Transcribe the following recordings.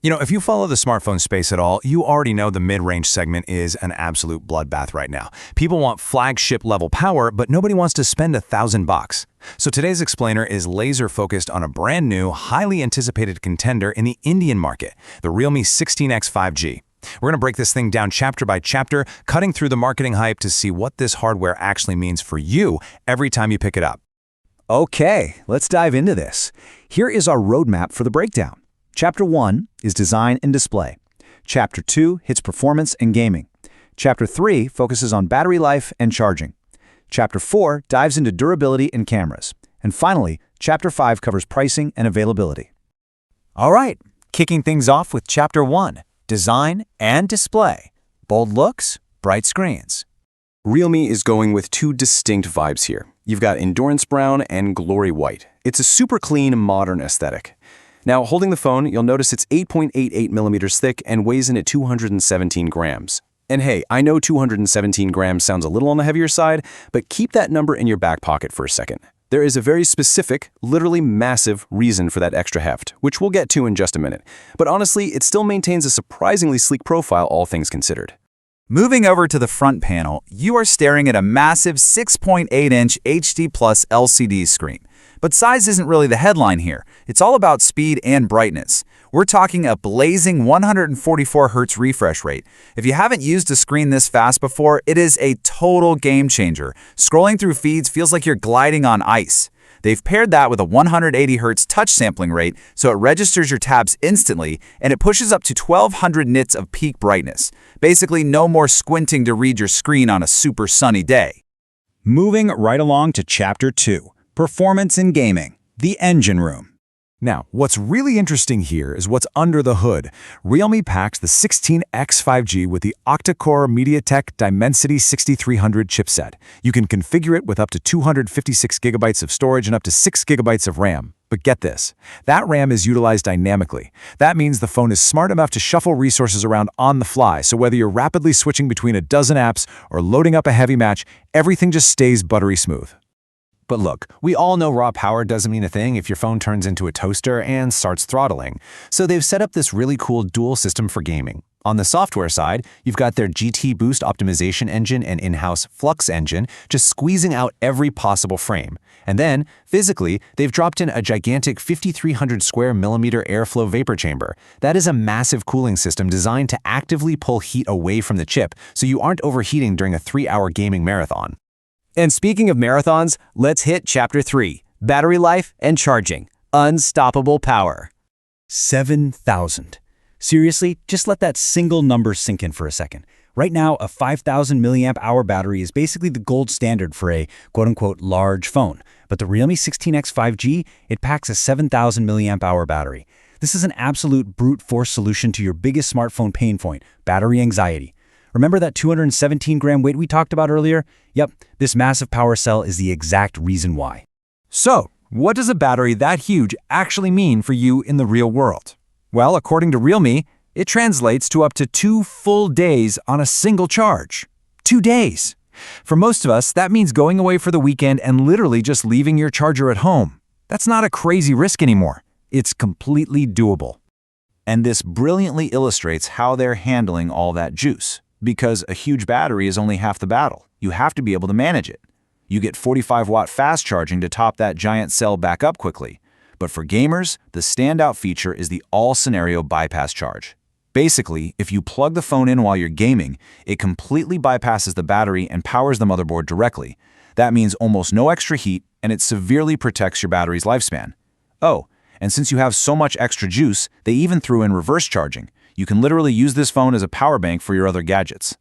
If you follow the smartphone space at all, you already know the mid-range segment is an absolute bloodbath right now. People want flagship-level power, but nobody wants to spend $1,000. So today's explainer is laser-focused on a brand-new, highly anticipated contender in the Indian market, the Realme 16X 5G. We're going to break this thing down chapter by chapter, cutting through the marketing hype to see what this hardware actually means for you every time you pick it up. Okay, let's dive into this. Here is our roadmap for the breakdown. Chapter 1 is design and display. Chapter 2 hits performance and gaming. Chapter 3 focuses on battery life and charging. Chapter 4 dives into durability and cameras. And finally, Chapter 5 covers pricing and availability. All right, kicking things off with Chapter 1, design and display. Bold looks, bright screens. Realme is going with two distinct vibes here. You've got endurance brown and glory white. It's a super clean, modern aesthetic. Now, holding the phone, you'll notice it's 8.88 millimeters thick and weighs in at 217 grams. And hey, I know 217 grams sounds a little on the heavier side, but keep that number in your back pocket for a second. There is a very specific, literally massive reason for that extra heft, which we'll get to in just a minute. But honestly, it still maintains a surprisingly sleek profile, all things considered. Moving over to the front panel, you are staring at a massive 6.8-inch HD+ LCD screen. But size isn't really the headline here. It's all about speed and brightness. We're talking a blazing 144 Hz refresh rate. If you haven't used a screen this fast before, it is a total game changer. Scrolling through feeds feels like you're gliding on ice. They've paired that with a 180 Hz touch sampling rate, so it registers your tabs instantly, and it pushes up to 1200 nits of peak brightness. Basically, no more squinting to read your screen on a super sunny day. Moving right along to Chapter 2, performance in gaming, the engine room. Now, what's really interesting here is what's under the hood. Realme packs the 16X 5G with the octa-core MediaTek Dimensity 6300 chipset. You can configure it with up to 256 gigabytes of storage and up to 6 gigabytes of RAM. But get this, that RAM is utilized dynamically. That means the phone is smart enough to shuffle resources around on the fly, so whether you're rapidly switching between a dozen apps or loading up a heavy match, everything just stays buttery smooth. But look, we all know raw power doesn't mean a thing if your phone turns into a toaster and starts throttling. So they've set up this really cool dual system for gaming. On the software side, you've got their GT Boost optimization engine and in-house Flux engine just squeezing out every possible frame. And then, physically, they've dropped in a gigantic 5,300 square millimeter airflow vapor chamber. That is a massive cooling system designed to actively pull heat away from the chip so you aren't overheating during a 3-hour gaming marathon. And speaking of marathons, let's hit Chapter 3, battery life and charging. Unstoppable power. 7,000. Seriously, just let that single number sink in for a second. Right now, a 5,000 milliamp hour battery is basically the gold standard for a quote-unquote large phone. But the Realme 16X 5G, it packs a 7,000 milliamp hour battery. This is an absolute brute force solution to your biggest smartphone pain point, battery anxiety. Remember that 217-gram weight we talked about earlier? Yep, this massive power cell is the exact reason why. So, what does a battery that huge actually mean for you in the real world? Well, according to Realme, it translates to up to 2 full days on a single charge. 2 days! For most of us, that means going away for the weekend and literally just leaving your charger at home. That's not a crazy risk anymore. It's completely doable. And this brilliantly illustrates how they're handling all that juice. Because a huge battery is only half the battle. You have to be able to manage it. You get 45-watt fast charging to top that giant cell back up quickly. But for gamers, the standout feature is the all-scenario bypass charge. Basically, if you plug the phone in while you're gaming, it completely bypasses the battery and powers the motherboard directly. That means almost no extra heat, and it severely protects your battery's lifespan. Oh, and since you have so much extra juice, they even threw in reverse charging. You can literally use this phone as a power bank for your other gadgets.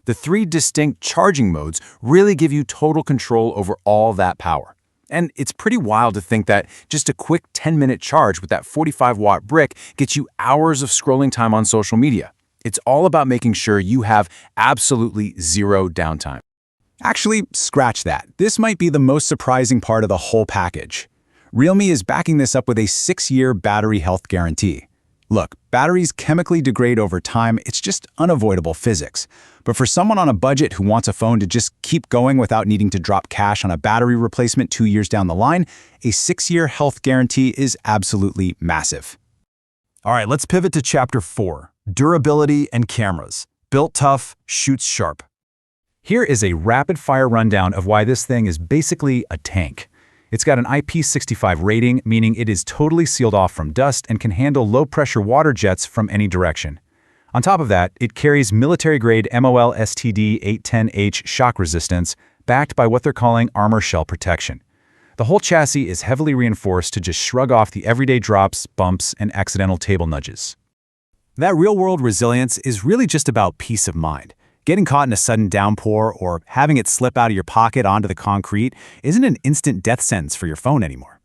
The 3 distinct charging modes really give you total control over all that power. And it's pretty wild to think that just a quick 10-minute charge with that 45-watt brick gets you hours of scrolling time on social media. It's all about making sure you have absolutely zero downtime. Actually, scratch that. This might be the most surprising part of the whole package. Realme is backing this up with a 6-year battery health guarantee. Look, batteries chemically degrade over time, it's just unavoidable physics. But for someone on a budget who wants a phone to just keep going without needing to drop cash on a battery replacement 2 years down the line, a 6-year health guarantee is absolutely massive. All right, let's pivot to Chapter 4, Durability and Cameras. Built tough, shoots sharp. Here is a rapid-fire rundown of why this thing is basically a tank. It's got an IP65 rating, meaning it is totally sealed off from dust and can handle low-pressure water jets from any direction. On top of that, it carries military-grade MOL STD 810H shock resistance, backed by what they're calling armor shell protection. The whole chassis is heavily reinforced to just shrug off the everyday drops, bumps, and accidental table nudges. That real-world resilience is really just about peace of mind. Getting caught in a sudden downpour or having it slip out of your pocket onto the concrete isn't an instant death sentence for your phone anymore.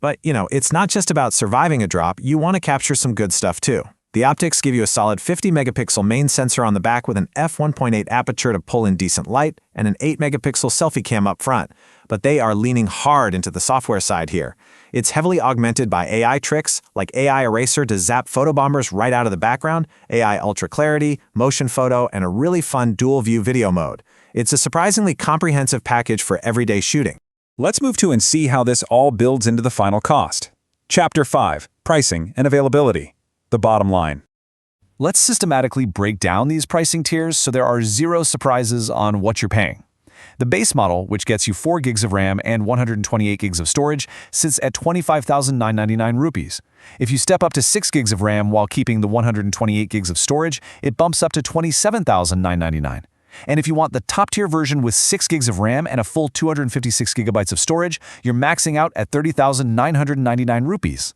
But, it's not just about surviving a drop, you want to capture some good stuff too. The optics give you a solid 50-megapixel main sensor on the back with an f1.8 aperture to pull in decent light and an 8-megapixel selfie cam up front, but they are leaning hard into the software side here. It's heavily augmented by AI tricks like AI Eraser to zap photobombers right out of the background, AI Ultra Clarity, Motion Photo, and a really fun dual-view video mode. It's a surprisingly comprehensive package for everyday shooting. Let's move to and see how this all builds into the final cost. Chapter 5, Pricing and Availability. The bottom line. Let's systematically break down these pricing tiers so there are zero surprises on what you're paying. The base model, which gets you 4 gigs of RAM and 128 gigs of storage, sits at 25,999 rupees. If you step up to 6 gigs of RAM while keeping the 128 gigs of storage, it bumps up to 27,999. And if you want the top-tier version with 6 gigs of RAM and a full 256 gigabytes of storage, you're maxing out at 30,999 rupees.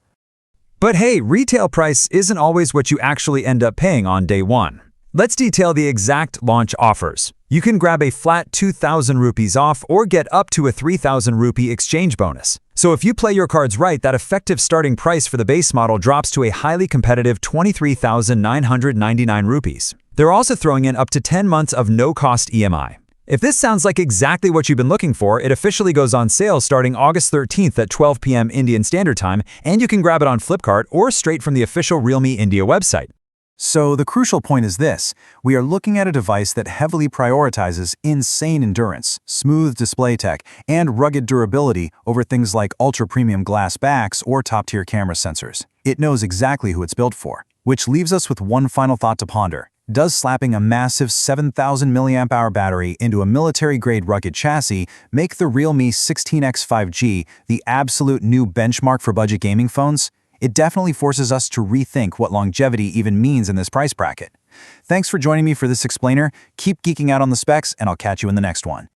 But hey, retail price isn't always what you actually end up paying on day one. Let's detail the exact launch offers. You can grab a flat 2,000 rupees off or get up to a 3,000 rupee exchange bonus. So if you play your cards right, that effective starting price for the base model drops to a highly competitive 23,999 rupees. They're also throwing in up to 10 months of no-cost EMI. If this sounds like exactly what you've been looking for, it officially goes on sale starting August 13th at 12 p.m. Indian Standard Time, and you can grab it on Flipkart or straight from the official Realme India website. So the crucial point is this: we are looking at a device that heavily prioritizes insane endurance, smooth display tech, and rugged durability over things like ultra-premium glass backs or top-tier camera sensors. It knows exactly who it's built for, which leaves us with one final thought to ponder. Does slapping a massive 7,000 mAh battery into a military-grade rugged chassis make the Realme 16X 5G the absolute new benchmark for budget gaming phones? It definitely forces us to rethink what longevity even means in this price bracket. Thanks for joining me for this explainer. Keep geeking out on the specs, and I'll catch you in the next one.